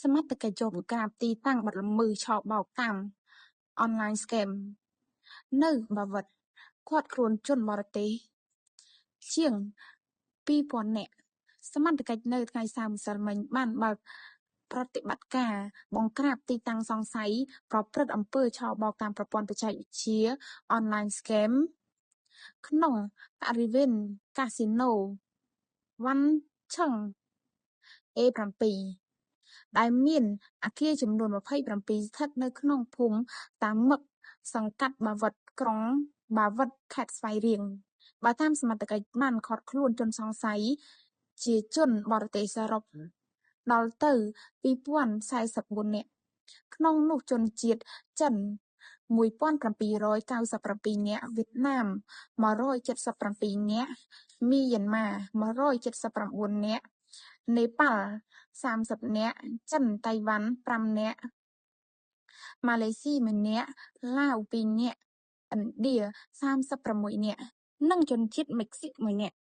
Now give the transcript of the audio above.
សមត្ថកិច្ចជាប់ក្រាបទីតាំងបាត់ល្មើសឆបោកតាម online scam នៅបាវិតគាត់ខ្លួនជនបរទេសជាង 2000 នាក់សមត្ថកិច្ចនៅថ្ងៃសៅរ៍ម្សិលមិញបានបើកប្រតិបត្តិការបង្ក្រាបទីតាំងសង្ស័យប្រព្រឹត្តអំពើឆបោកតាមប្រព័ន្ធបច្ចេកវិទ្យា online scam ក្នុងបរិវេណកាស៊ីណូវ៉ាន់ឆឹង A7 ដែលមានអគារចំនួន27ស្ថិតនៅក្នុងភូមិតាមឹកសង្កាត់បាវិតក្រុងបាវិតខេត្តស្វាយរៀងបើតាមសមត្ថកិច្ចបានឃាត់ខ្លួនជនសង្ស័យជាជនបរទេសសរុបដល់ទៅ 2044 នាក់ក្នុងនោះជនជាតិចិន 1797 នាក់វៀតណាម 177 នាក់មីយ៉ាន់ម៉ា 179 នាក់នេប៉ាល់ 30 នាក់ចិនតៃវ៉ាន់ 5 នាក់ម៉ាឡេស៊ី 1 នាក់ឡាវ 2 នាក់ឥណ្ឌា 36 នាក់និងជនជាតិមិចស៊ិក 1 នាក់